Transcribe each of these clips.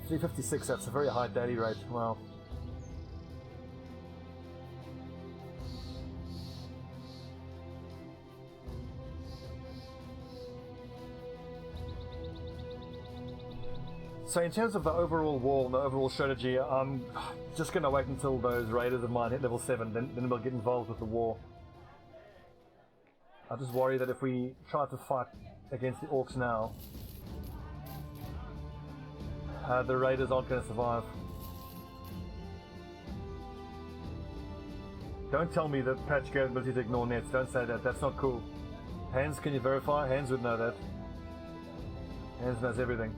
356, that's a very high daily rate. Wow. So in terms of the overall wall and the overall strategy, I'm just going to wait until those raiders of mine hit level 7, then we'll get involved with the war. I just worry that if we try to fight against the orcs now, the raiders aren't going to survive. Don't tell me that patch gave the ability to ignore nets, don't say that, that's not cool. Hands, can you verify? Hands would know that. Hands knows everything.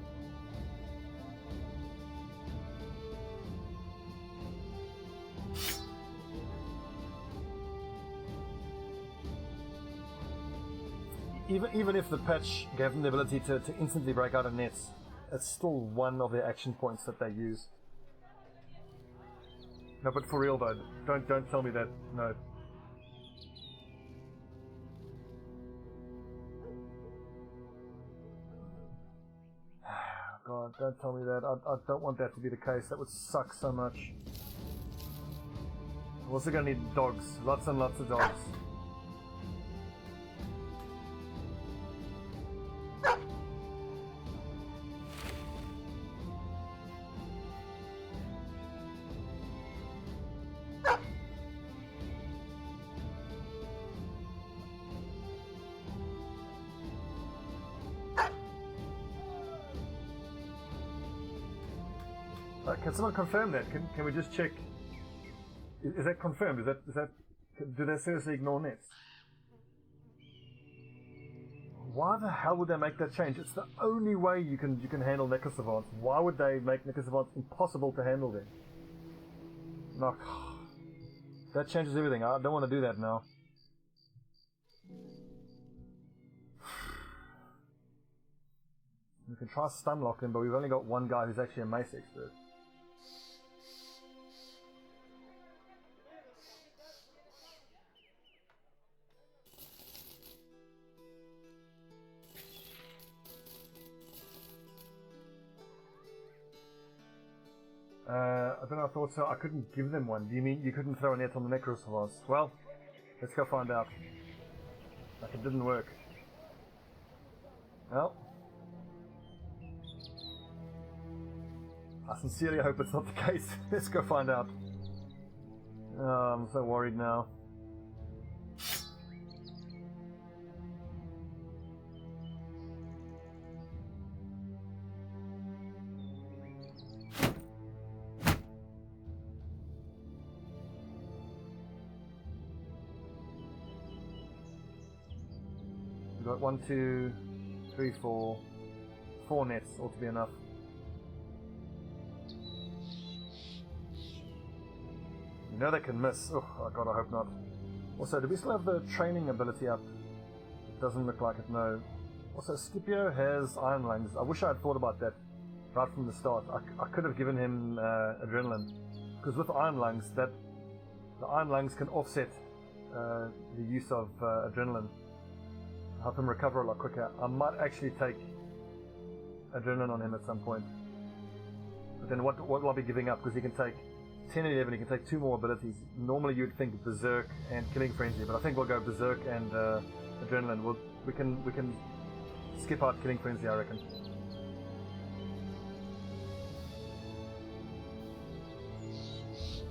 Even if the patch gave them the ability to instantly break out of nets, it's still one of their action points that they use. No, but for real though, don't tell me that. No. God, don't tell me that. I don't want that to be the case. That would suck so much. We're also going to need dogs. Lots and lots of dogs. Can someone confirm that? Can we just check? Is that confirmed? Is that? Do they seriously ignore nets? Why the hell would they make that change? It's the only way you can handle Necrosavants. Why would they make Necrosavants impossible to handle then? No, that changes everything. I don't want to do that now. We can try stun lock him, but we've only got one guy who's actually a mace expert. I don't know, I thought so. I couldn't give them one. Do you mean you couldn't throw a net on the Necrosavants? Well, let's go find out. Like it didn't work. Well, I sincerely hope it's not the case. Let's go find out. Oh, I'm so worried now. We've got 1, 2, 3, 4. 4 nets ought to be enough. You know they can miss. Oh god, I hope not. Also, do we still have the training ability up? It doesn't look like it, no. Also, Scipio has Iron Lungs. I wish I had thought about that right from the start. I could have given him adrenaline. Because with Iron Lungs, the Iron Lungs can offset the use of adrenaline. Help him recover a lot quicker. I might actually take adrenaline on him at some point. But then what will I be giving up? Because he can take 10 and 11, he can take 2 more abilities. Normally you'd think Berserk and Killing Frenzy, but I think we'll go Berserk and adrenaline. We can skip out Killing Frenzy, I reckon.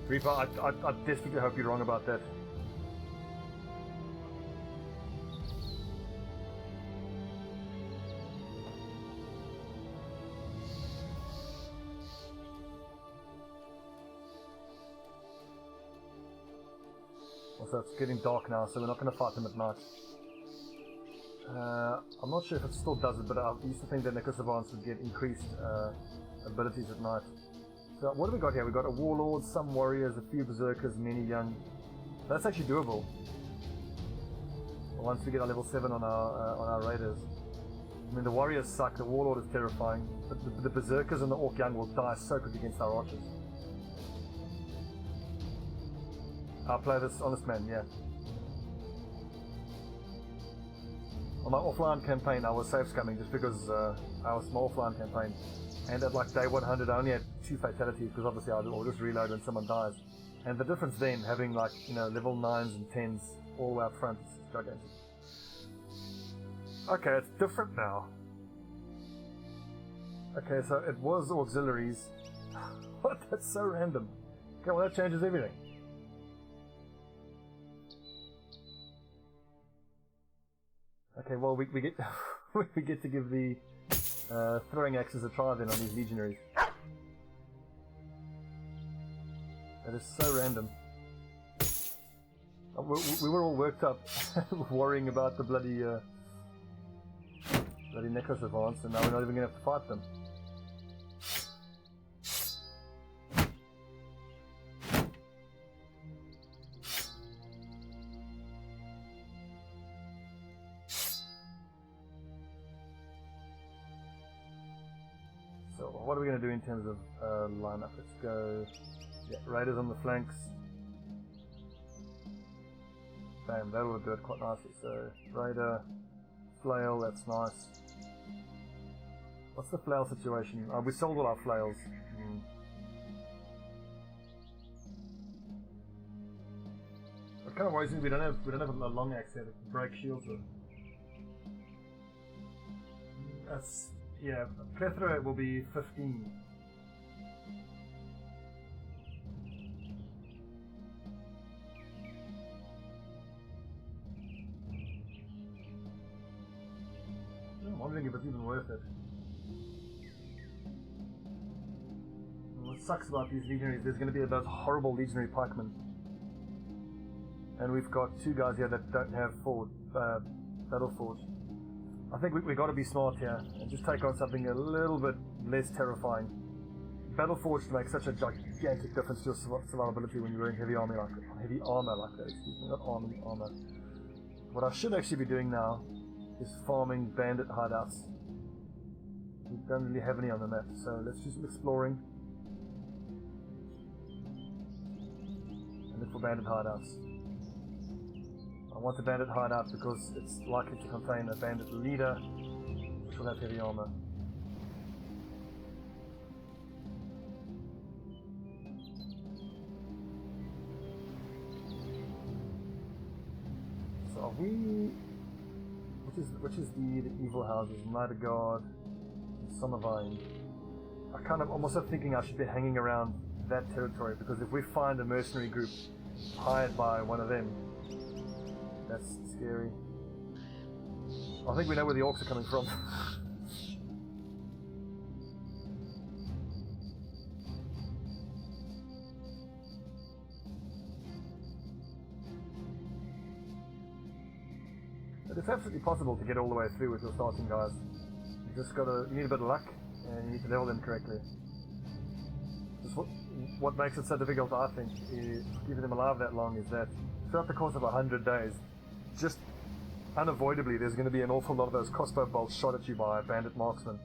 Reaper, I desperately hope you're wrong about that. So it's getting dark now, so we're not going to fight them at night. I'm not sure if it still does it, but I used to think that Necrosavants would get increased abilities at night. So what have we got here? We've got a Warlord, some Warriors, a few Berserkers, many Young. That's actually doable. Once we get our level 7 on our Raiders. I mean, the Warriors suck, the Warlord is terrifying, but the Berserkers and the Orc Young will die so quick against our Archers. I'll play this Honestman, yeah. On my offline campaign I was safe scumming just because I was my offline campaign. And at like day 100 I only had 2 fatalities because obviously I'll just reload when someone dies. And the difference then, having like, you know, level 9s and 10s all the way up front is gigantic. Okay, it's different now. Okay, so it was auxiliaries. What? That's so random. Okay, well that changes everything. Okay, well we get we get to give the throwing axes a try then on these legionaries. That is so random. We were all worked up, worrying about the bloody necklace advance, and now we're not even going to have to fight them. So what are we going to do in terms of lineup? Let's go. Yeah, raiders on the flanks. Bam, that will do it quite nicely. So raider, flail, that's nice. What's the flail situation? Oh, we sold all our flails. What kind of worries me? We don't have a long axe here to break shields with. That's, yeah, plethora will be 15. I'm wondering if it's even worth it. What sucks about these legionaries, there's going to be those horrible legionary pikemen. And we've got 2 guys here that don't have battle forge. I think we got to be smart here and just take on something a little bit less terrifying. Battle forge makes such a gigantic difference to your survivability when you're wearing heavy armor like that. Excuse me, not armor. What I should actually be doing now is farming bandit hideouts. We don't really have any on the map, so let's do some exploring and look for bandit hideouts. I want the bandit hideout because it's likely to contain a bandit leader which will have heavy armor. So are we... Which is the evil houses? Night God, Summervine. I'm also thinking I should be hanging around that territory, because if we find a mercenary group hired by one of them, that's scary. I think we know where the orcs are coming from. But it's absolutely possible to get all the way through with your starting guys. You need a bit of luck, and you need to level them correctly. Just what makes it so difficult, I think, is keeping them alive that long, is that throughout the course of 100 days, just unavoidably there's going to be an awful lot of those crossbow bolts shot at you by bandit marksmen.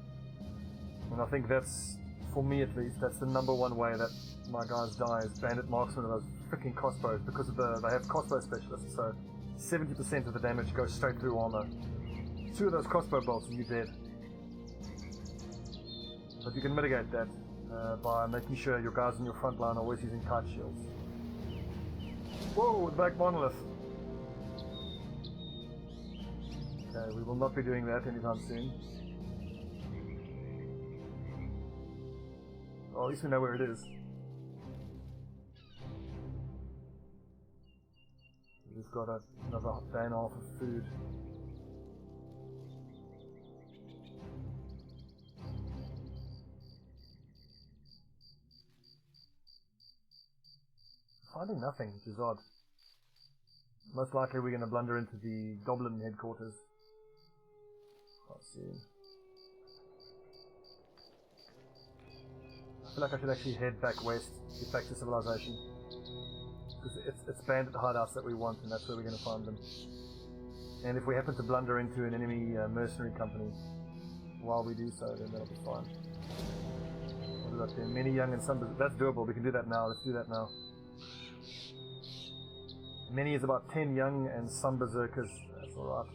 And I think that's, for me at least, that's the number one way that my guys die, is bandit marksmen and those freaking crossbows, because of they have crossbow specialists, so 70% of the damage goes straight through armor. 2 of those crossbow bolts and you're dead. But you can mitigate that by making sure your guys in your front line are always using kite shields. Whoa, the black monolith! Okay, we will not be doing that anytime soon. Well, at least we know where it is. We've got another day and a half of food. Finding nothing, which is odd. Most likely we're going to blunder into the Goblin headquarters. Let's see. I feel like I should actually head back west, get back to civilization. Because it's bandit hideouts that we want, and that's where we're going to find them. And if we happen to blunder into an enemy mercenary company while we do so, then that'll be fine. What is that there? Many young and some... That's doable, we can do that now, let's do that now. Many is about 10 young and some berserkers, that's alright.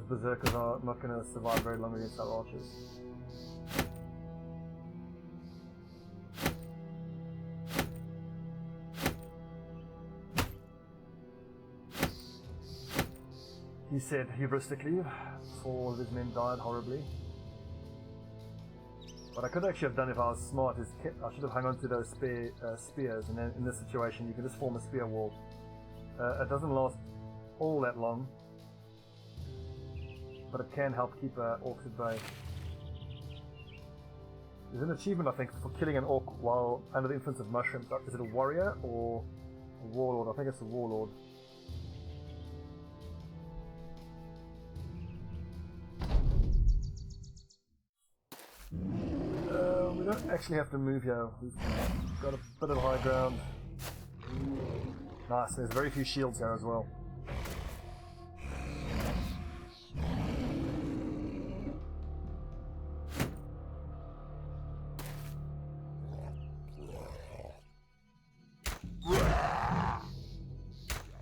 berserkers are not going to survive very long against our archers. He said hubristically, before all of his men died horribly. What I could actually have done if I was smart is I should have hung on to those spears, and then in this situation you can just form a spear wall. It doesn't last all that long, but it can help keep orcs at bay. There's an achievement, I think, for killing an orc while under the influence of mushrooms. Is it a warrior or a warlord? I think it's a warlord. We don't actually have to move here. We've got a bit of high ground. Nice, there's very few shields here as well.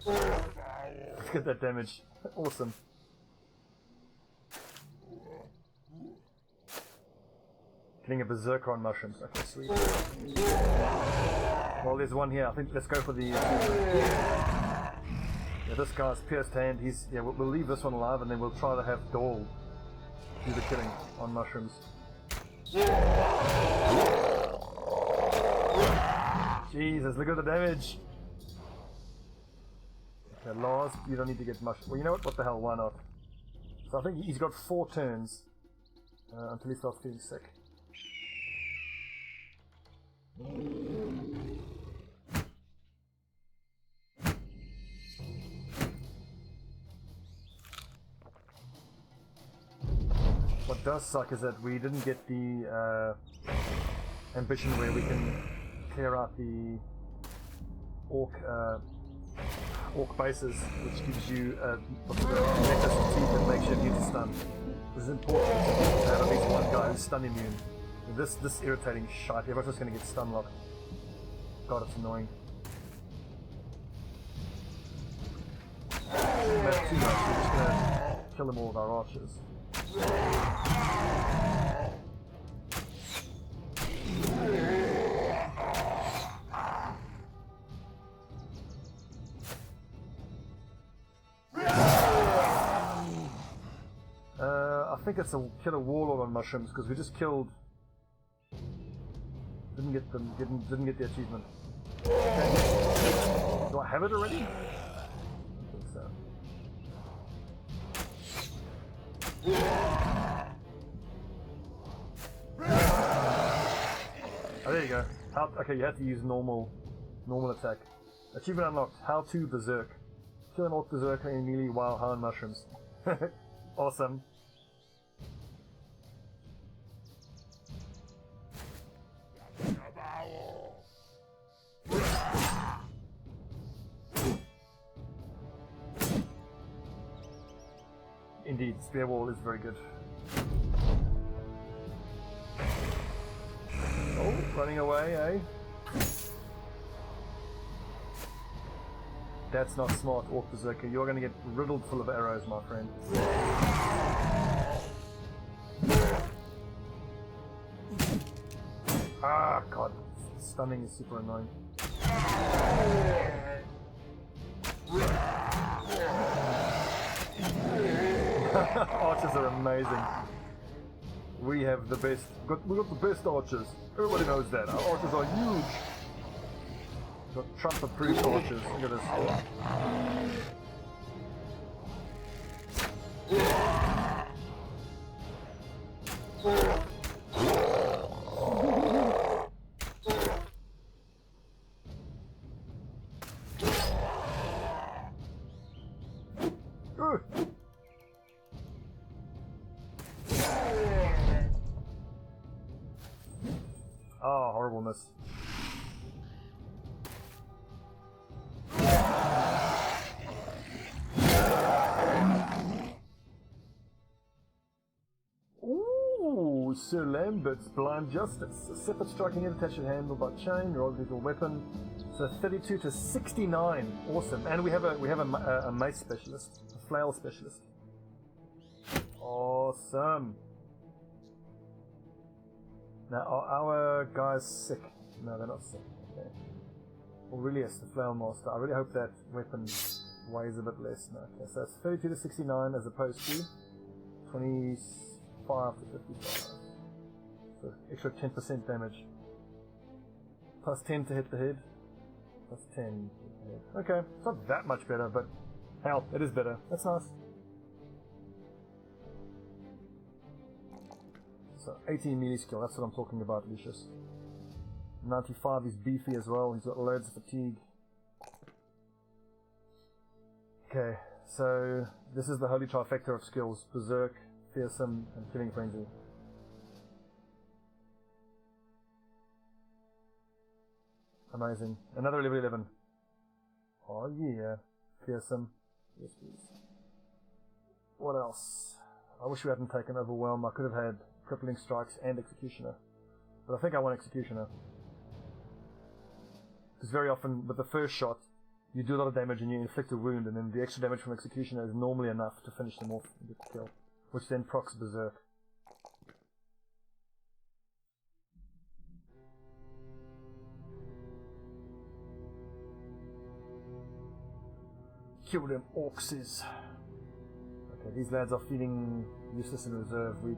Look at that damage. Awesome. Getting a berserker on mushrooms. Okay, sweet. Well, there's one here. I think let's go for the. Yeah, this guy's pierced hand. He's We'll leave this one alive, and then we'll try to have Dahl do the killing on mushrooms. Jesus, look at the damage. Okay, Lars, you don't need to get much. Well, you know what? What the hell? Why not? So I think he's got 4 turns until he starts feeling sick. What does suck is that we didn't get the ambition where we can clear out the orc bases, which gives you teeth that makes you immune to stun. This is important to have at least one guy who's stun immune. This irritating shite, everyone's just going to get stun locked. God, it's annoying. That's too much, we're just going to kill them all with our archers. I think it's a kill a warlord on mushrooms because we just killed. Didn't get the achievement. Okay. Do I have it already? I think so. Oh, there you go. Okay, you had to use normal attack. Achievement unlocked. How to berserk. Kill an orc berserker in melee while high on mushrooms. Awesome. Indeed, spear wall is very good. Oh, running away, eh? That's not smart, Orc Berserker. You're going to get riddled full of arrows, my friend. Ah, God. Stunning is super annoying. Archers are amazing. We have the best. We got the best archers. Everybody knows that. Our archers are huge. Got Trump-approved archers. Look at this. Oh, horribleness. Ooh, Sir Lambert's Blind Justice. A separate striking hit attached to the handle by chain, rather than a weapon. So 32 to 69. Awesome. And we have a mace specialist, a flail specialist. Awesome. Now, are our guys sick? No, they're not sick. Okay. Aurelius, the Flail Master. I really hope that weapon weighs a bit less now. Okay, so that's 32 to 69 as opposed to 25 to 55. So extra 10% damage. Plus 10 to hit the head. Plus 10 to hit the head. Okay, it's not that much better, but hell, it is better. That's nice. So 18 melee skill, that's what I'm talking about, Lucius. 95, he's beefy as well, he's got loads of fatigue. Okay, so this is the holy trifecta of skills: Berserk, Fearsome, and Killing Frenzy. Amazing. Another level 11. Oh yeah. Fearsome. Yes, please. What else? I wish we hadn't taken Overwhelm. I could have had Crippling Strikes and Executioner. But I think I want Executioner. Because very often, with the first shot, you do a lot of damage and you inflict a wound, and then the extra damage from Executioner is normally enough to finish them off and get the kill. Which then procs Berserk. Kill them orcs. Okay, these lads are feeling useless in reserve. We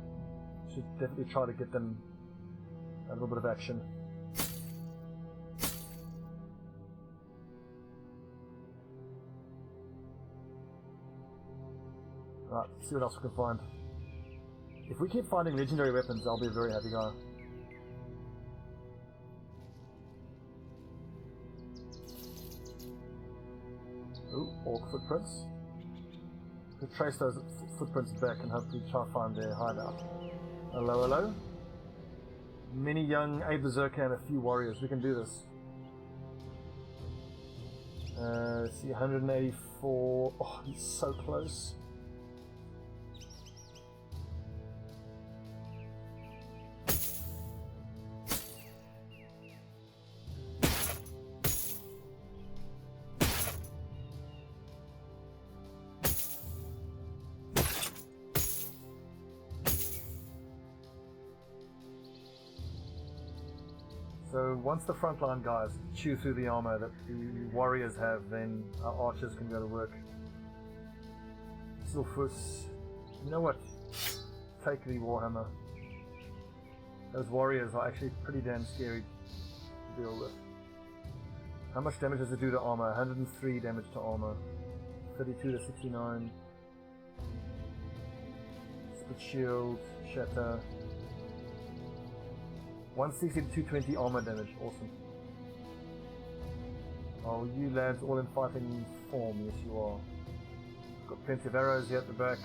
should definitely try to get them a little bit of action. Right, see what else we can find. If we keep finding legendary weapons, I'll be a very happy guy. Ooh, orc footprints. We'll trace those footprints back and hopefully try to find their hideout. Hello, hello. Many young, a berserker and a few warriors. We can do this. Let's see, 184. Oh, he's so close. So once the frontline guys chew through the armor that the warriors have, then our archers can go to work. Silfus, you know what? Take the Warhammer. Those warriors are actually pretty damn scary to deal with. How much damage does it do to armor? 103 damage to armor. 32 to 69. Split shield, shatter. 160 to 220 armor damage, awesome. Oh, you lads all in fighting form, yes you are. Got plenty of arrows here at the back.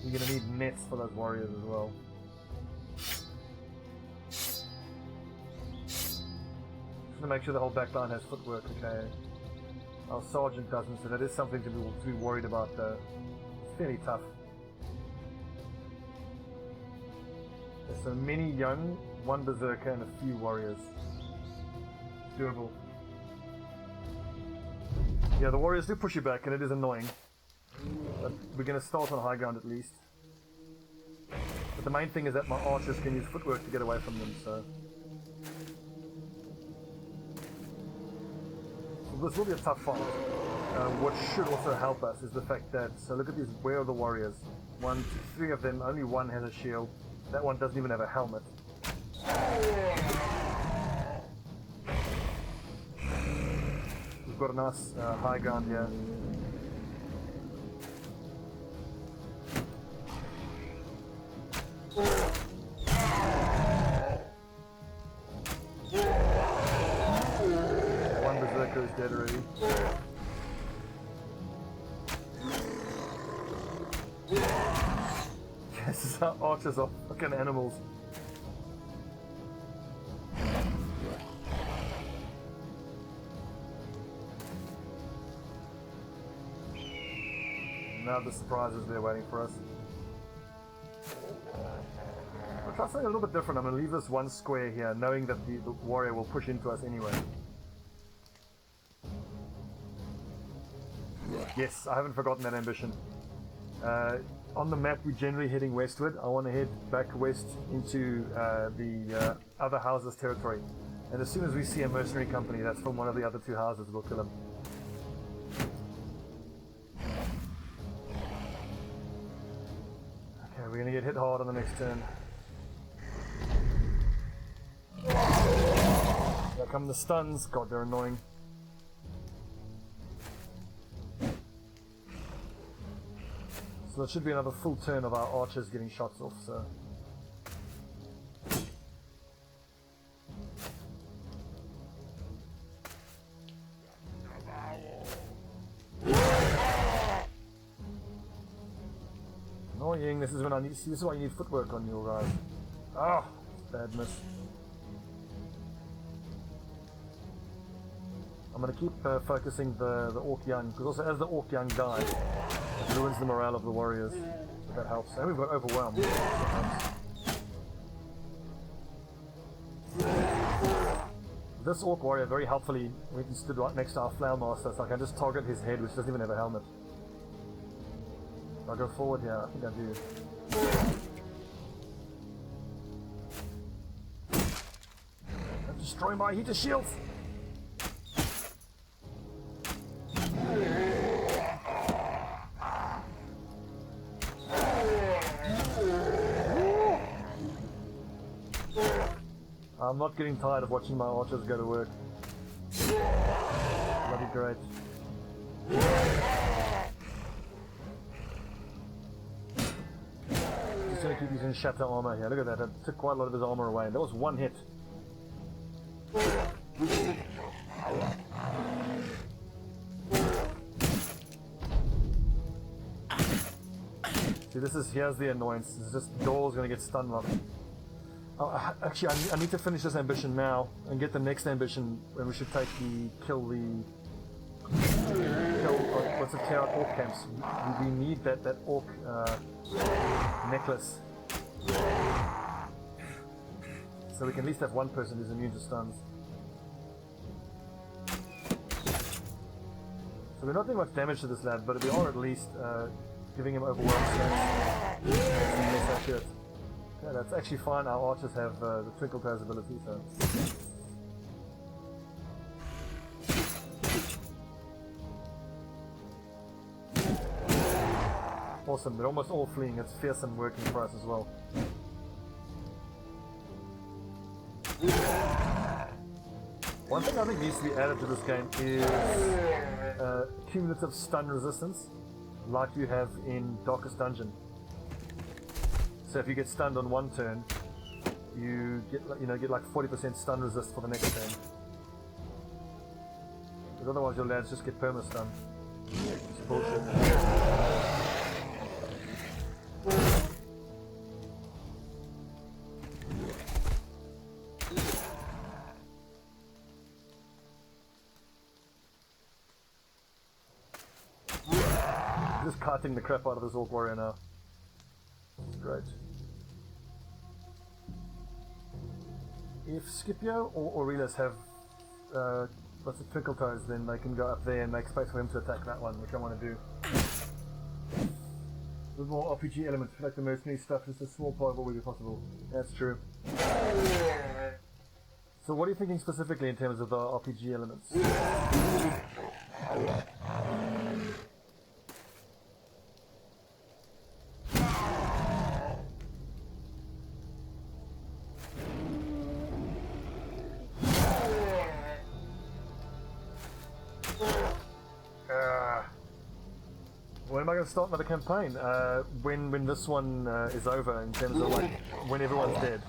You're going to need nets for those warriors as well. Just going to make sure the whole back line has footwork, okay. Our sergeant doesn't, so that is something to be worried about though. It's fairly tough. There's so many young, one berserker and a few warriors. Doable. Yeah, the warriors do push you back and it is annoying. But we're going to start on high ground at least. But the main thing is that my archers can use footwork to get away from them, so this will be a tough fight. What should also help us is the fact that, so look at these, where are the warriors? 1, 2, 3 of them, only one has a shield. That one doesn't even have a helmet. We've got a nice high ground here. One berserker is dead already. Yes, our archers are fucking animals. Now the surprises they're waiting for us. I'll try something a little bit different. I'm going to leave this one square here, knowing that the warrior will push into us anyway. Yes, I haven't forgotten that ambition. on the map we're generally heading westward. I want to head back west into the other houses territory. And as soon as we see a mercenary company that's from one of the other two houses, we'll kill them. Okay, we're going to get hit hard on the next turn. Here come the stuns. God, they're annoying. So there should be another full turn of our archers getting shots off, so... Annoying, this is when I need... See, this is why you need footwork on your guys. Ah! Bad miss. I'm going to keep focusing the Orc Young, because also as the Orc Young dies, it ruins the morale of the warriors, so that helps. And we've got overwhelmed. This Orc warrior very helpfully, we can stood right next to our Flower Master, so I can just target his head, which doesn't even have a helmet. I'll go forward here, I think I do. I'm destroying my heater shields! I'm not getting tired of watching my archers go to work. Bloody great. Just gonna keep using shatter armor here. Look at that, that took quite a lot of his armor away. And that was one hit. See, here's the annoyance. It's just Door's gonna get stunned up. Oh, actually, I need to finish this ambition now and get the next ambition when we should take what's it, clear out orc camps. We need that orc necklace. So we can at least have one person who's immune to stuns. So we're not doing much damage to this lad, but we are at least giving him overwhelmed stats. Less accurate. Yeah, that's actually fine. Our archers have the Twinkle Toes ability, so... Awesome, they're almost all fleeing. It's fearsome working for us as well. One thing I think needs to be added to this game is cumulative stun resistance, like you have in Darkest Dungeon. So if you get stunned on one turn, you get like 40% stun resist for the next turn. Because otherwise your lads just get perma stun. It's bullshit. Just cutting the crap out of this Orc Warrior now. Great. If Scipio or Aurelius have lots of Twinkle Toes, then they can go up there and make space for him to attack that one, which I want to do. With more RPG elements, like the mercenary stuff, just a small part of what would be possible. That's true. So what are you thinking specifically in terms of the RPG elements? When am I going to start another campaign? When this one is over, in terms of like when everyone's dead.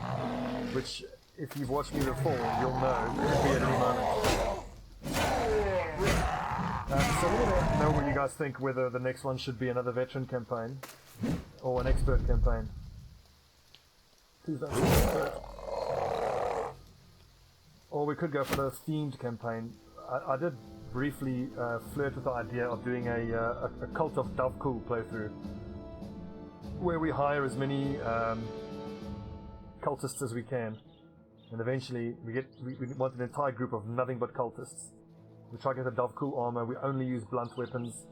Which, if you've watched me before, you'll know it could be at any moment. So I want to know what you guys think, whether the next one should be another veteran campaign or an expert campaign. Please don't say expert. Or we could go for the themed campaign. I did briefly flirt with the idea of doing a Cult of Dovekul playthrough, where we hire as many cultists as we can, and eventually we want an entire group of nothing but cultists. We try to get the Dovekul armor, we only use blunt weapons,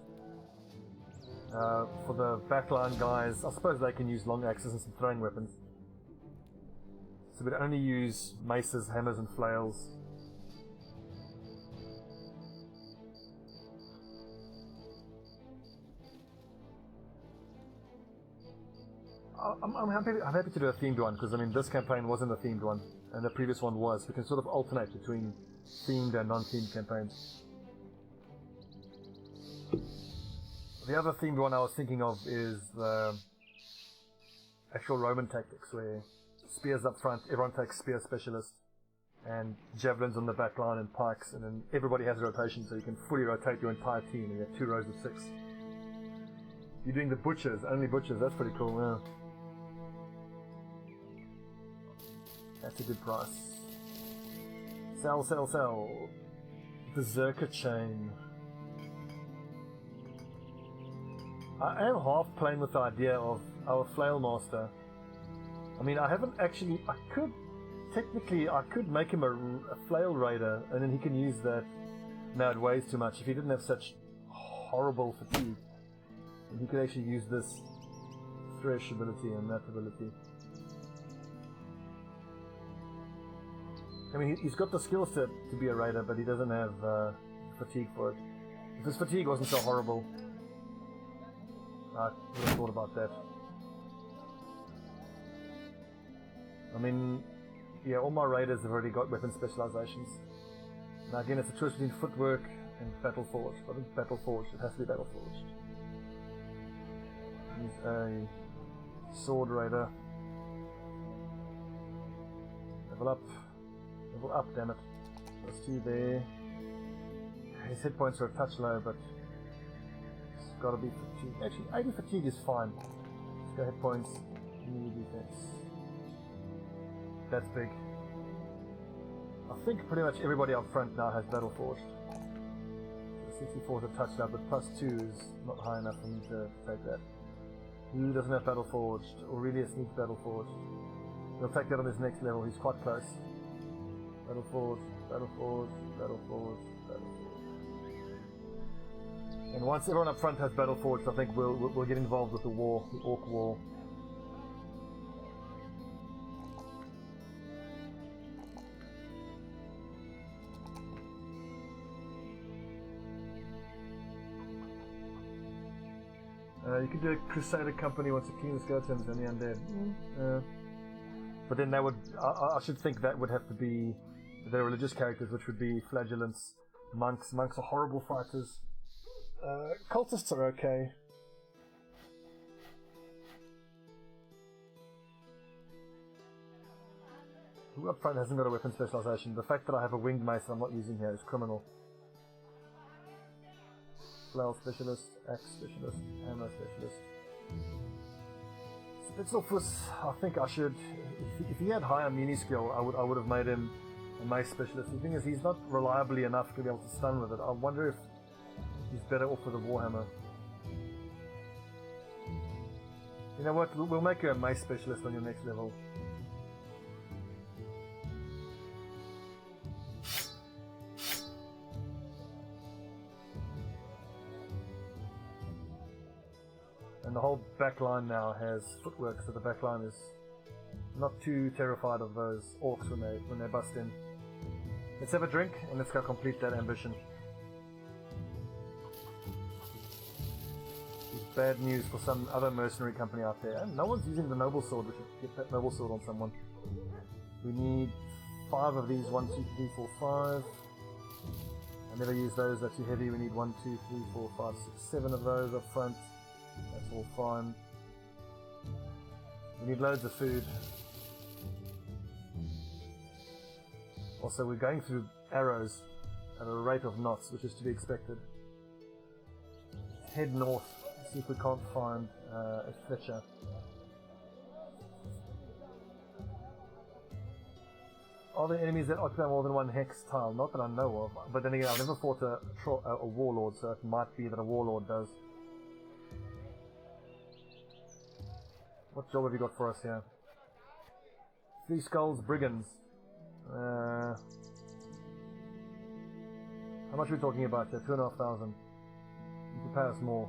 For the backline guys, I suppose they can use long axes and some throwing weapons. So we'd only use maces, hammers and flails. I'm happy to do a themed one, because I mean this campaign wasn't a themed one, and the previous one was. We can sort of alternate between themed and non-themed campaigns. The other themed one I was thinking of is the actual Roman tactics, where spears up front, everyone takes spear specialist, and javelins on the back line and pikes, and then everybody has a rotation, so you can fully rotate your entire team, and you have 2 rows of 6. You're doing the butchers, only butchers, that's pretty cool, yeah. That's a good price. Sell, sell, sell. Berserker chain. I am half playing with the idea of our flail master. I mean, I haven't actually. I could make him a flail raider, and then he can use that. No, it weighs too much. If he didn't have such horrible fatigue, he could actually use this thresh ability and that ability. I mean, he's got the skill set to be a raider, but he doesn't have fatigue for it. If his fatigue wasn't so horrible, I would have thought about that. I mean, yeah, all my raiders have already got weapon specializations. Now again, it's a choice between footwork and battle forged. I think battle forged, it has to be battle forged. He's a sword raider. Level up. Level up, damn it. Those 2 there. His hit points are a touch low, but it's gotta be fatigue. Actually, 80 fatigue is fine. Let's go hit points. New defense. That's big. I think pretty much everybody up front now has battle forged. The 64 is a touch low, but +2 is not high enough for me to take that. Who doesn't have battle forged? Aurelius needs battle forged. He'll take that on his next level. He's quite close. Battle forged, battle forged, battle forged, battle forged. And once everyone up front has battle forged, I think we'll get involved with the war, the orc war. You could do a Crusader company once a king of skeletons and the undead. But then that would, I should think that would have to be their religious characters, which would be flagellants, monks. Monks are horrible fighters. Cultists are okay. Who up front hasn't got a weapon specialization? The fact that I have a winged mace I'm not using here is criminal. Flail specialist, axe specialist, hammer specialist. Spitzlfuss, I think I should. If he had higher melee skill, I would have made him a mace specialist. The thing is, he's not reliably enough to be able to stun with it. I wonder if he's better off with a warhammer. You know what? We'll make you a mace specialist on your next level. And the whole back line now has footwork, so the back line is not too terrified of those orcs when they bust in. Let's have a drink and let's go complete that ambition. It's bad news for some other mercenary company out there. And no one's using the noble sword. We should get that noble sword on someone. We need 5 of these. 1, 2, 3, 4, 5. I never use those, they're too heavy. We need 1, 2, 3, 4, 5, 6, 7 of those up front. That's all fine. We need loads of food. Also, we're going through arrows at a rate of knots, which is to be expected. Head north, see if we can't find a Fletcher. Are there enemies that occupy more than 1 hex tile? Not that I know of, but then again, I've never fought a warlord, so it might be that a warlord does. What job have you got for us here? 3 skulls, brigands. How much are we talking about here? 2,500. You can pay us more.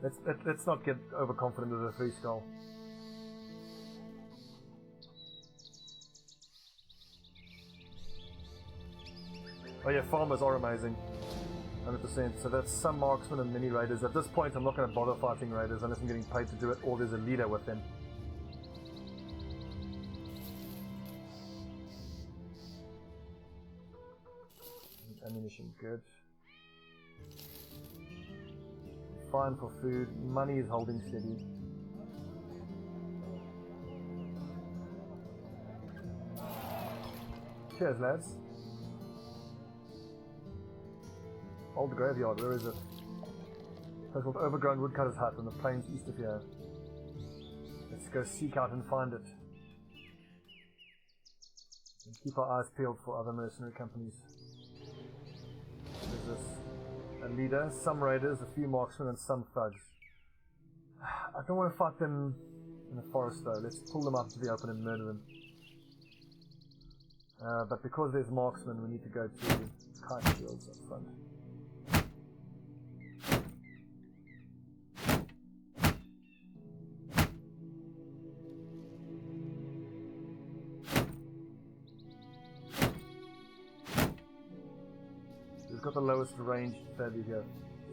Let's not get overconfident with a 3 skull. Oh yeah, farmers are amazing. 100%. So that's some marksmen and mini raiders. At this point, I'm not going to bother fighting raiders unless I'm getting paid to do it, or there's a leader with them. Ammunition, good. Fine for food. Money is holding steady. Cheers, lads. Old graveyard, where is it? It's called Overgrown Woodcutter's Hut on the plains east of here. Let's go seek out and find it. And keep our eyes peeled for other mercenary companies. There's this. A leader, some raiders, a few marksmen, and some thugs. I don't want to fight them in the forest though. Let's pull them up to the open and murder them. But because there's marksmen, we need to go to kite shields up front. We've got the lowest ranged value here.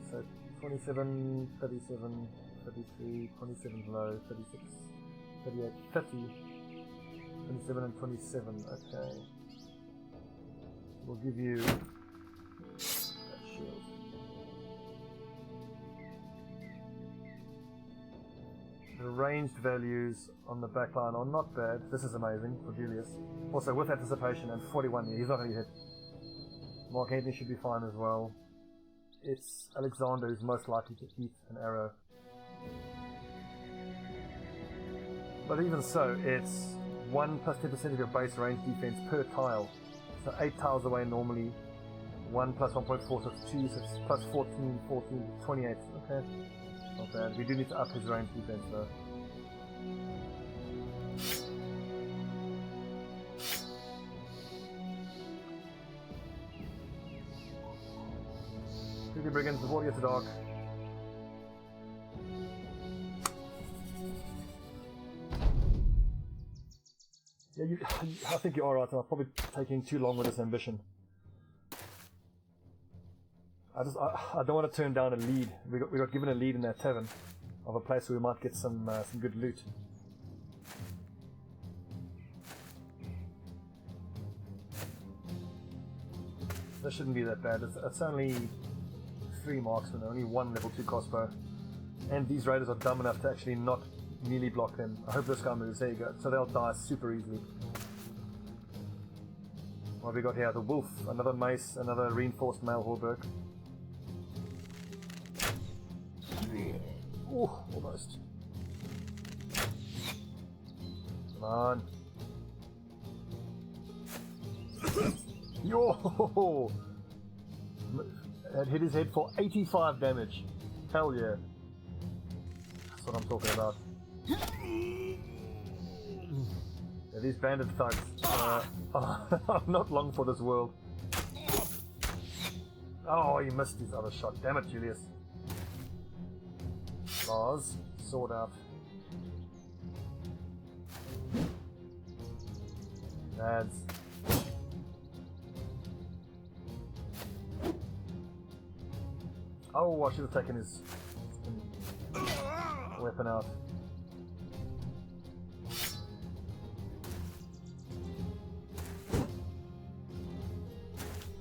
So 27, 37, 33, 27 low, 36, 38, 30, 27 and 27, okay. We'll give you that shield. The ranged values on the back line are not bad. This is amazing for Julius. Also with anticipation and 41, yeah, he's not going to hit. Mark Anthony should be fine as well. It's Alexander who's most likely to eat an arrow. But even so, it's 1 plus 10% of your base range defense per tile. So 8 tiles away normally. 1 plus 1.4, so it's 2, so it's plus 14, 14, 28. Okay, not bad. We do need to up his range defense though. Brigands, before it gets dark. Yeah, I think you are right. I'm probably taking too long with this ambition. I don't want to turn down a lead. We got given a lead in that tavern of a place where we might get some good loot. That shouldn't be that bad. It's only 3 marksmen, only 1 level 2 crossbow, and these raiders are dumb enough to actually not melee block them. I hope this guy moves. There you go. So they'll die super easily. What have we got here? The wolf, another mace, another reinforced male Horberg. Ooh, almost. Come on. Yo! That hit his head for 85 damage. Hell yeah. That's what I'm talking about. Yeah, these bandit thugs are not long for this world. Oh, he missed his other shot. Damn it, Julius. Lars, sword out. Lads. Oh, I should have taken his weapon out.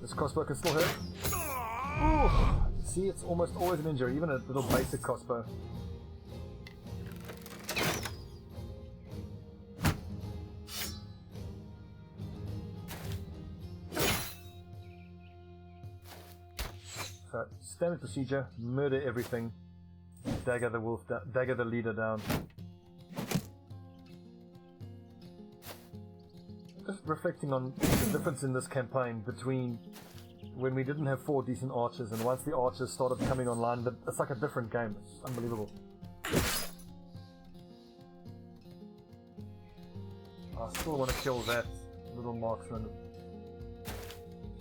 This crossbow can still hurt. Ooh. See, it's almost always an injury, even a little basic crossbow. So, standard procedure, murder everything, dagger the wolf, dagger the leader down. Just reflecting on the difference in this campaign between when we didn't have 4 decent archers and once the archers started coming online, it's like a different game. It's unbelievable. I still want to kill that little marksman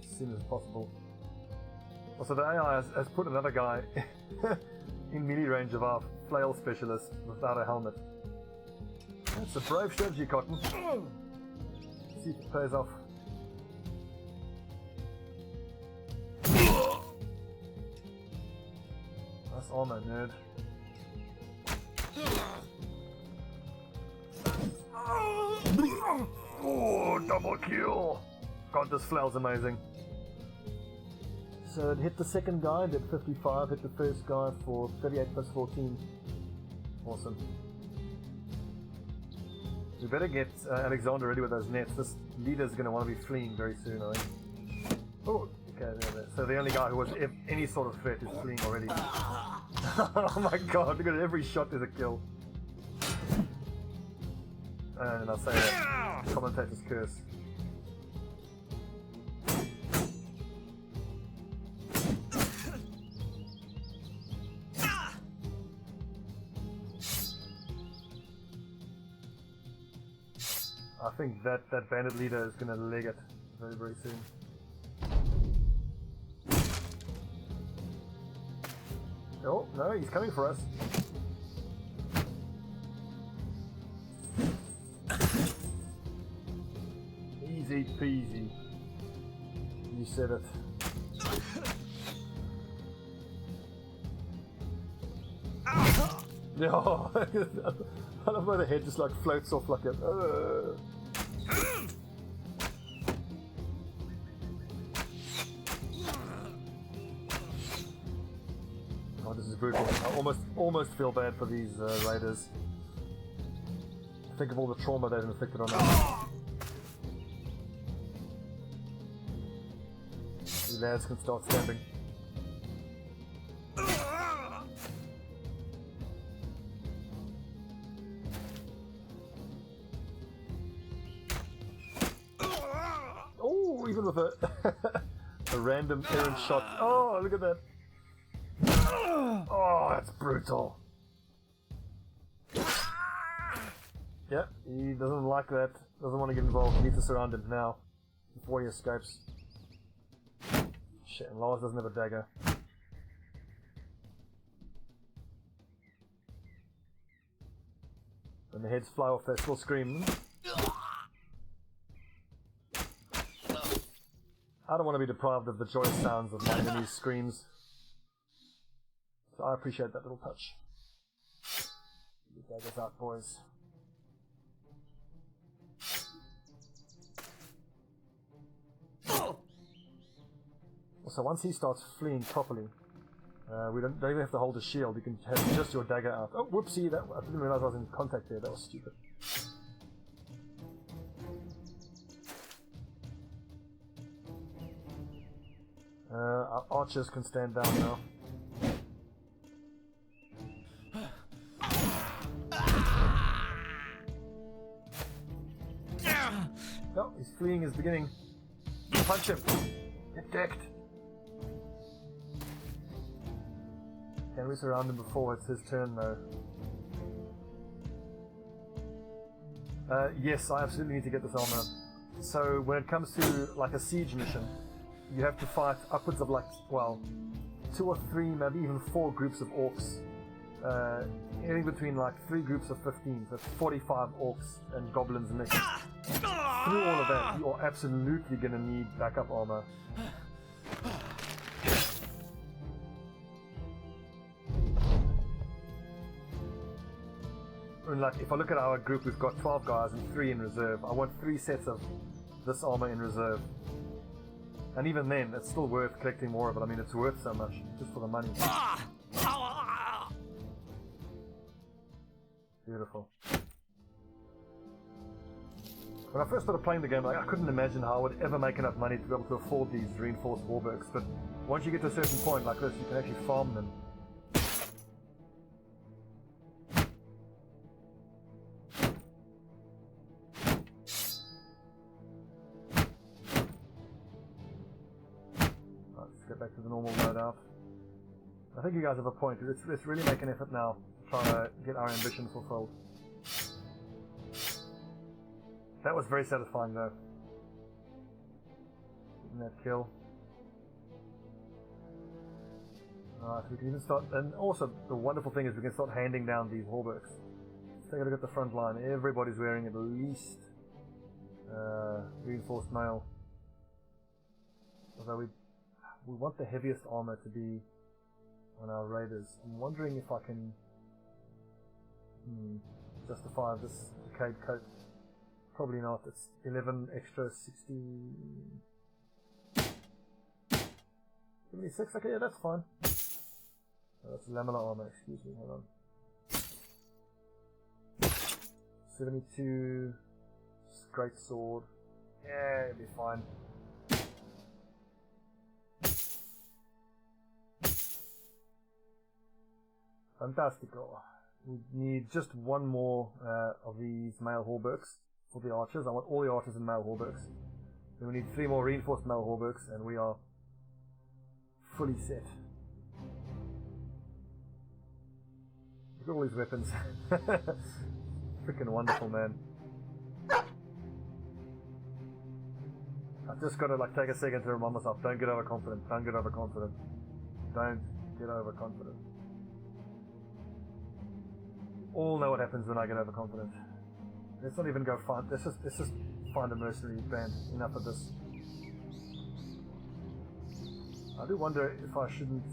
as soon as possible. Also, the AI has put another guy in melee range of our flail specialist without a helmet. That's a brave strategy, Cotton. See if it pays off. Nice armor, nerd. Oh, double kill! God, this flail's amazing. So it hit the second guy, did 55, hit the first guy for 38 plus 14. Awesome. We better get Alexander ready with those nets. This leader's going to want to be fleeing very soon, I think. Oh, okay, there. So the only guy who was any sort of threat is fleeing already. Oh my god, look at it, every shot is a kill. And I'll say that. Commentator's curse. I think that bandit leader is going to leg it very, very soon. Oh, no, he's coming for us. Easy peasy. You said it. No, I love how the head just like floats off like a. Oh, this is brutal. I almost feel bad for these raiders. Think of all the trauma they've inflicted on us. The lads can start stabbing. Oh, even with a a random errant shot. Oh, look at that. Oh, that's brutal. Yeah, he doesn't like that. Doesn't want to get involved. He needs to surround him now before he escapes. Shit, and Lars doesn't have a dagger. When the heads fly off, they still scream. I don't want to be deprived of the joyous sounds of my enemy's screams. So I appreciate that little touch. Get daggers out, boys. So once he starts fleeing properly, we don't even have to hold a shield. You can have just your dagger out. Oh, whoopsie! I didn't realize I was in contact there. That was stupid. Our archers can stand down now. No, he's fleeing his beginning. Punch him! Get decked! Can we surround him before it's his turn though? Yes, I absolutely need to get this armor. So when it comes to like a siege mission, you have to fight upwards of like, well, 2 or 3, maybe even 4 groups of orcs. Anything between like 3 groups of 15, so 45 orcs and goblins mixed. Through all of that, you are absolutely going to need backup armor. And like, if I look at our group, we've got 12 guys and 3 in reserve. I want 3 sets of this armor in reserve. And even then, it's still worth collecting more of it. I mean, it's worth so much, just for the money. Beautiful. When I first started playing the game, like, I couldn't imagine how I would ever make enough money to be able to afford these reinforced warburgs. But once you get to a certain point like this, you can actually farm them. Let's get back to the normal loadout. I think you guys have a point. Let's really make an effort now to try to get our ambition fulfilled. That was very satisfying though. Getting that kill. Alright, we can even start, and also the wonderful thing is we can start handing down these hauberks. Let's take a look at the front line. Everybody's wearing at least reinforced mail. Although we want the heaviest armor to be on our raiders. I'm wondering if I can justify this decayed coat. Probably not. It's 11 extra 60. 76, okay, yeah, that's fine. Oh, that's lamellar armor, excuse me, hold on. 72, great sword. Yeah, it'll be fine. Fantastico. We need just one more of these mail hauberks for the archers. I want all the archers in mail hauberks. Then we need 3 more reinforced mail hauberks, and we are fully set. Look at all these weapons. Freaking wonderful, man. I've just got to like take a second to remind myself, don't get overconfident, don't get overconfident. Don't get overconfident. All know what happens when I get overconfident. Let's not even go find, let's just find a mercenary band. Enough of this. I do wonder if I shouldn't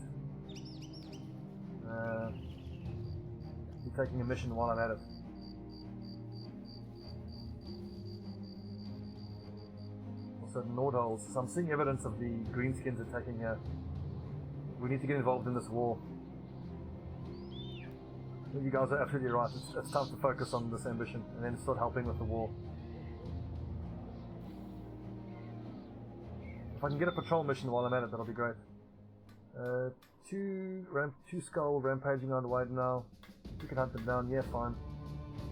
be taking a mission while I'm at it. Also, Nordholes. So I'm seeing evidence of the greenskins attacking here. We need to get involved in this war. You guys are absolutely right. It's time to focus on this ambition and then start helping with the war. If I can get a patrol mission while I'm at it, that'll be great. Two skull rampaging on the way now. We can hunt them down. Yeah, fine.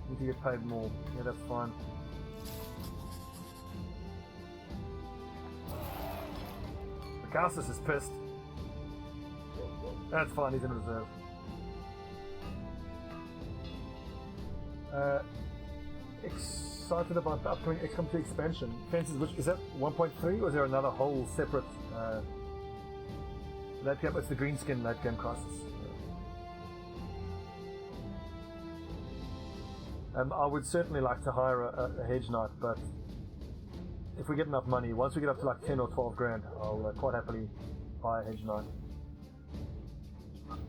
Need to get paid more. Yeah, that's fine. The Cassus is pissed. That's fine. He's in reserve. Excited about the upcoming XCOM 2 expansion. Fences, which is that 1.3 or is there another whole separate late game? It's the greenskin late game crisis. I would certainly like to hire a hedge knight, but if we get enough money, once we get up to like 10 or 12 grand, I'll quite happily buy a hedge knight.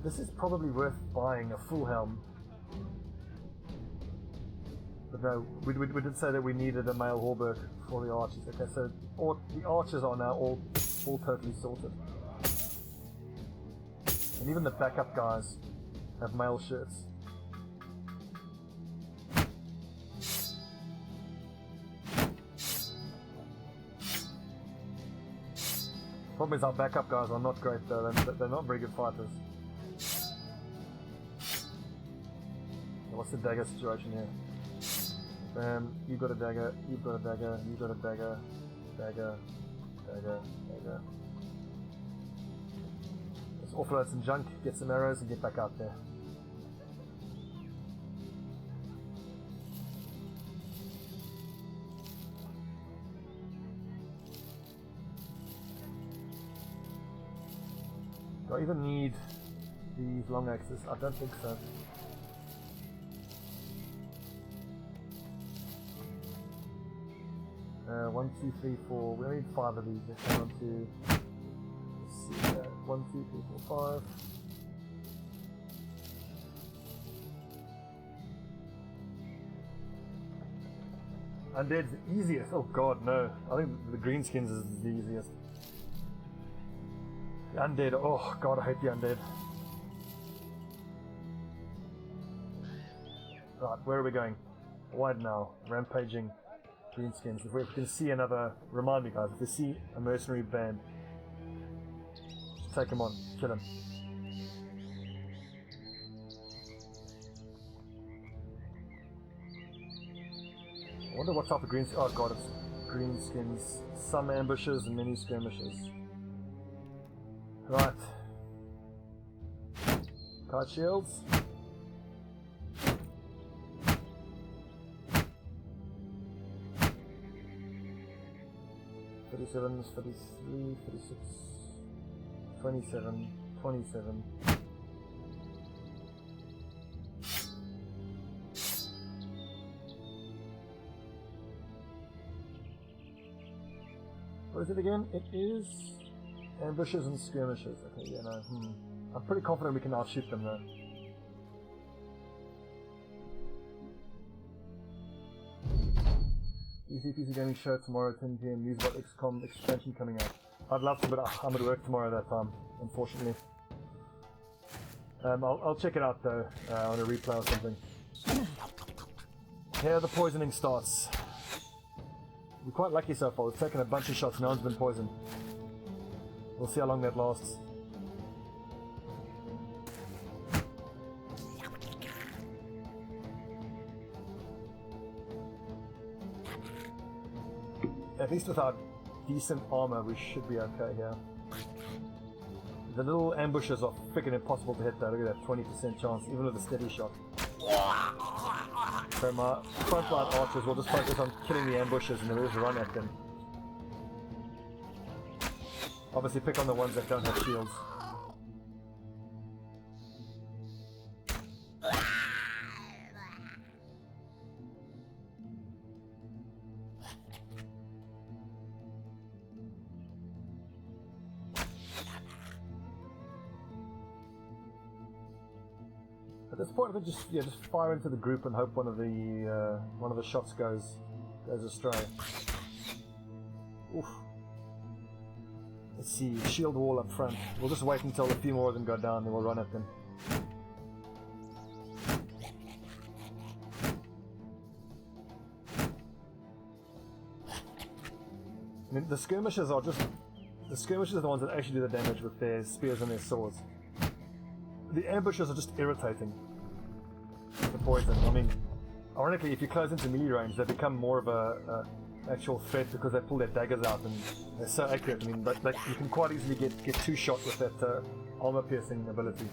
This is probably worth buying a full helm. But no, we did say that we needed a male hauberk for the archers. Okay, so the archers are now all totally sorted. And even the backup guys have male shirts. Problem is our backup guys are not great though, they're not very good fighters. What's the dagger situation here? You've got a dagger, you've got a dagger, you've got a dagger, dagger, dagger, dagger. Let's offload some junk, get some arrows and get back out there. Do I even need these long axes? I don't think so. One, two, three, four. We only need 5 of these. Let's go on to. Let's see. 1, 2, 3, 4, 5. Undead's the easiest. Oh god, no. I think the greenskins is the easiest. The undead. Oh god, I hate the undead. Right, where are we going? Wide now. Rampaging. Greenskins. If we can see another, remind me guys, if we see a mercenary band, just take him on, kill him. I wonder what type of greens. Oh god, it's greenskins. Some ambushes and many skirmishes. Right. Kite shields. 37, 33, 36, 27, 27. What is it again? It is ambushes and skirmishes. Okay, yeah, no. I'm pretty confident we can outshoot them though. PC Gaming Show tomorrow at 10 PM. News about XCOM expansion coming out. I'd love to, but I'm at work tomorrow that time, unfortunately. I'll check it out though, on a replay or something. Here the poisoning starts. We're quite lucky so far. We've taken a bunch of shots, no one's been poisoned. We'll see how long that lasts. At least without decent armor, we should be okay here. The little ambushes are freaking impossible to hit though. Look at that 20% chance, even with a steady shot. So my frontline archers will just focus on killing the ambushes and then we'll just run at them. Obviously pick on the ones that don't have shields. At this point, I think just fire into the group and hope one of the shots goes astray. Oof. Let's see, shield wall up front. We'll just wait until a few more of them go down, then we'll run at them. I mean, the skirmishes are the ones that actually do the damage with their spears and their swords. The ambushes are just irritating. The poison. I mean, ironically, if you close into melee range, they become more of a actual threat because they pull their daggers out and they're so accurate. I mean, but you can quite easily get two shot with that armor piercing ability.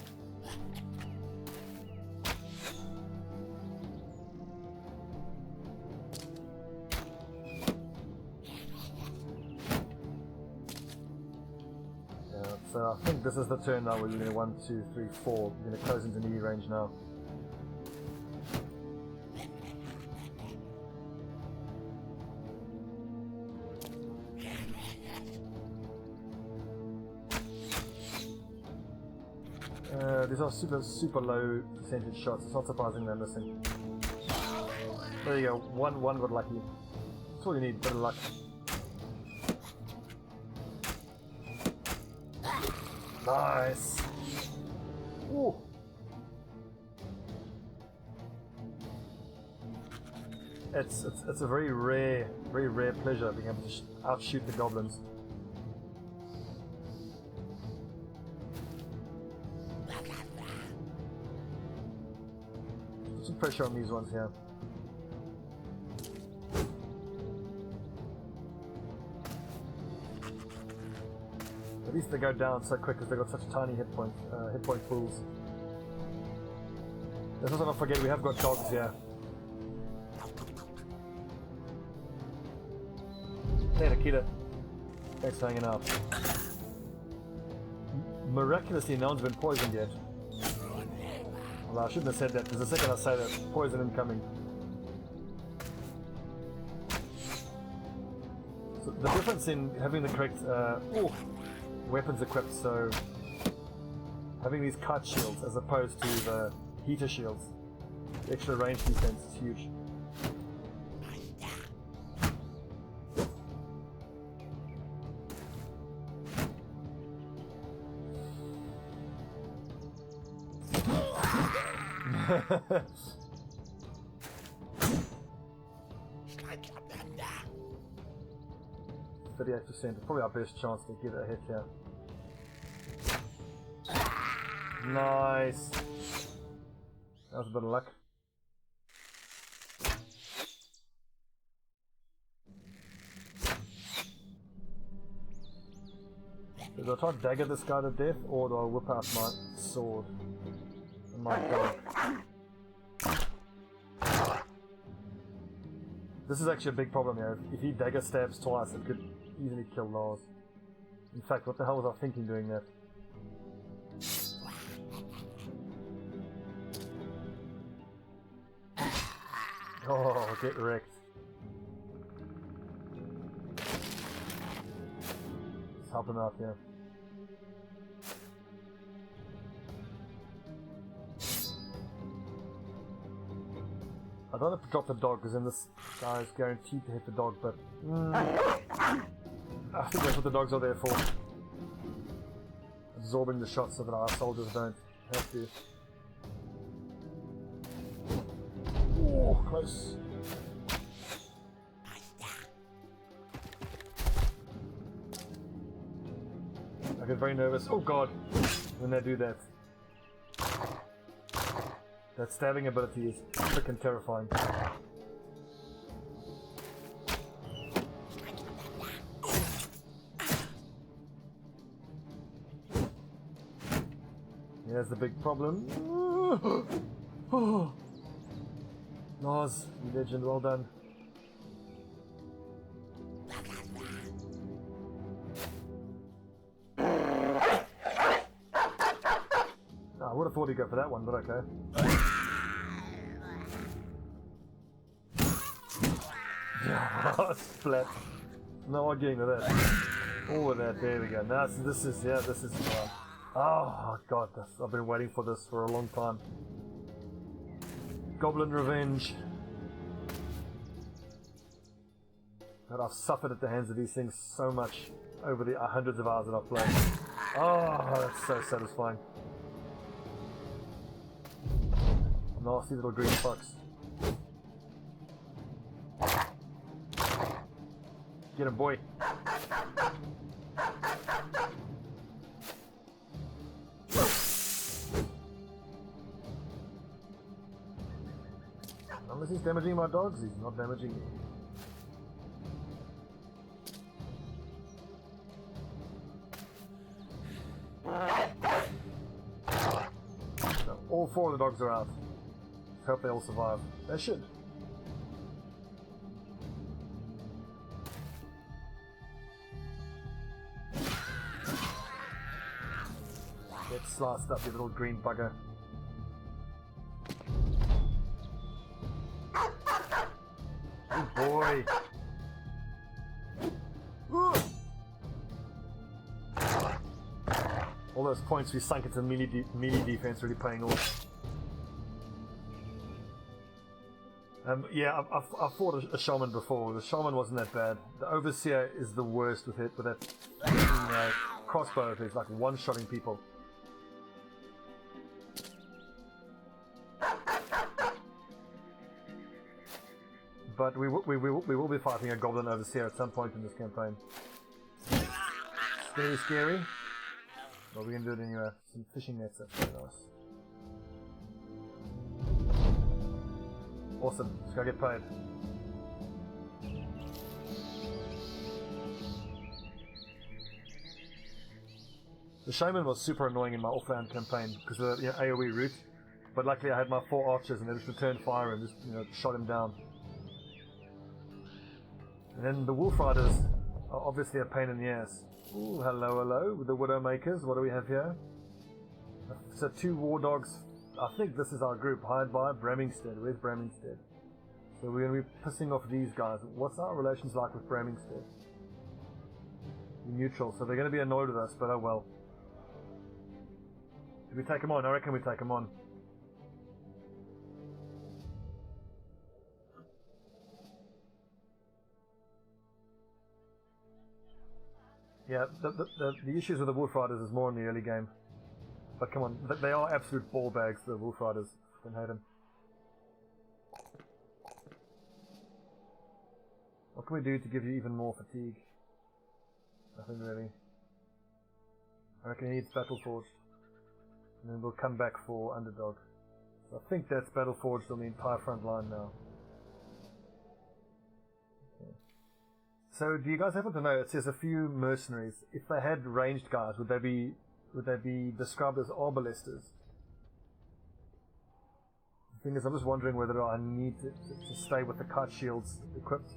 So I think this is the turn now where you're going to 1, 2, 3, 4. You're going to close into melee range now. These are super low percentage shots. It's not surprising they're missing. There you go. One got lucky. That's all you need. Bit of luck. Nice. Ooh. It's a very rare pleasure being able to outshoot the goblins. Put some pressure on these ones here. At least they go down so quick because they've got such tiny hit point pools. Let's also not forget we have got dogs here. Hey Nikita, thanks for hanging out. Miraculously no one's been poisoned yet. Well, I shouldn't have said that because the second I say that, poison incoming. So the difference in having the correct weapons equipped, so having these kite shields as opposed to the heater shields, the extra range defense is huge. %, probably our best chance to get a hit here. Nice. That was a bit of luck. Do I try to dagger this guy to death, or do I whip out my sword and my gun? This is actually a big problem here. If he dagger stabs twice, it could easily kill Lars. In fact, what the hell was I thinking doing that? Oh, get wrecked. Let's help him out here. I don't have to drop the dog because then this guy is guaranteed to hit the dog, but I think that's what the dogs are there for. Absorbing the shots so that our soldiers don't have to. Oh, close. I get very nervous. Oh god, when they do that. That stabbing ability is freaking terrifying. Here's the big problem. Oh. Nas, you legend, well done. I would have thought he'd go for that one, but okay. Splat. No arguing with that. All of that, there we go. Now this is oh god, I've been waiting for this for a long time. Goblin revenge. God, I've suffered at the hands of these things so much over the hundreds of hours that I've played. Oh, that's so satisfying. Nasty little green fox. Get him, boy. Unless he's damaging my dogs, he's not damaging me. So, all 4 of the dogs are out. Hope they all survive. They should. Get sliced up, you little green bugger. Good boy. All those points we sunk into melee defense really paying off. Yeah, I've fought a shaman before. The shaman wasn't that bad. The overseer is the worst with that crossbow. It's like one-shotting people. But we will be fighting a goblin overseer at some point in this campaign. Scary, scary. But we're gonna do it anyway. Some fishing nets, that's very nice. Awesome, let's go get paid. The shaman was super annoying in my offhand campaign because of the AoE route, but luckily I had my 4 archers and they just returned fire and just shot him down. And then the wolf riders are obviously a pain in the ass. Ooh, hello, hello, with the Widowmakers. What do we have here? So 2 war dogs. I think this is our group, hired by Bramingstead. Where's Bramingstead? So we're going to be pissing off these guys. What's our relations like with Bramingstead? Neutral, so they're going to be annoyed with us, but oh well. Did we take them on? I reckon we take them on. Yeah, the issues with the Wolf Riders is more in the early game. But come on, they are absolute ball bags, the Wolf Riders. I can hate them. What can we do to give you even more fatigue? Nothing really. I reckon he needs Battleforged. And then we'll come back for Underdog. So I think that's Battleforged on the entire front line now. Okay. So do you guys happen to know, it says a few mercenaries. If they had ranged guys, would they be described as arbalesters? The thing is, I'm just wondering whether I need to stay with the kite shields equipped,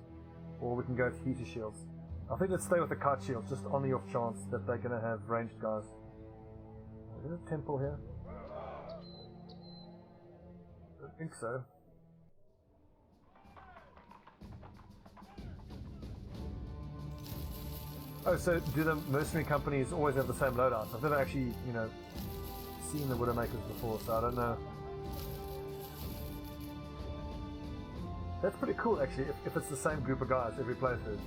or we can go with heater shields. I think let's stay with the kite shields, just on the off chance that they're going to have ranged guys. Is there a temple here? I don't think so. Oh, so do the mercenary companies always have the same loadouts? I've never actually, seen the Widowmakers before, so I don't know. That's pretty cool, actually, if it's the same group of guys every playthrough.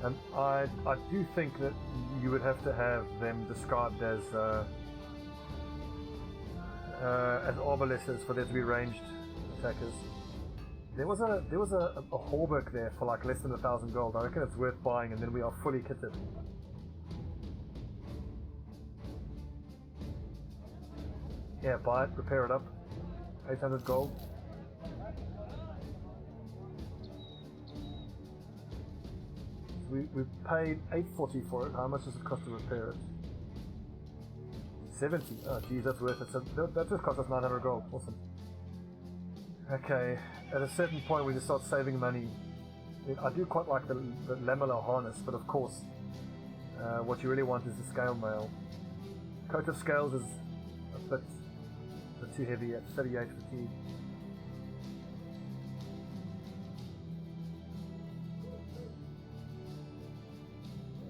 And I do think that you would have to have them described as arbalesters for there to be ranged attackers. There was a hauberk there for like less than 1,000 gold. I reckon it's worth buying, and then we are fully kitted. Yeah, buy it, repair it up. 800 gold. We paid 840 for it. How much does it cost to repair it? 70. Oh, geez, that's worth it. So that just cost us 900 gold. Awesome. Okay, at a certain point we just start saving money. I do quite like the lamellar harness, but of course, what you really want is the scale mail. Coat of scales is a bit too heavy at 38 fatigue.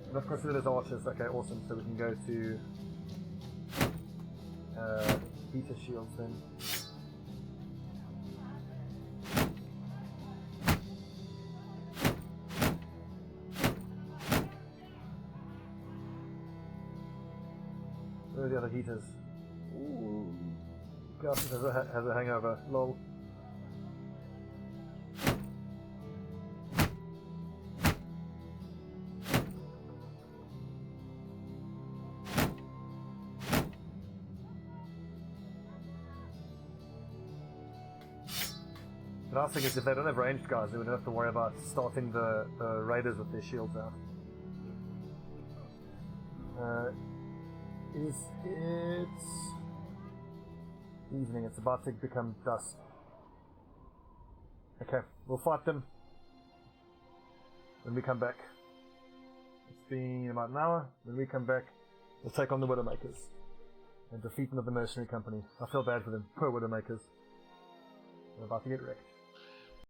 And of course, there's archers. Okay, awesome. So we can go to heater shields then. Where are the other heaters? Ooh. Gosh, has a hangover. Lol. The last thing is, if they don't have ranged guys, they would have to worry about starting the raiders with their shields out. Is it evening? It's about to become dusk. Okay, we'll fight them when we come back. It's been about an hour. When we come back, we'll take on the Widowmakers and defeat them of the mercenary company. I feel bad for them. Poor Widowmakers. They're about to get wrecked.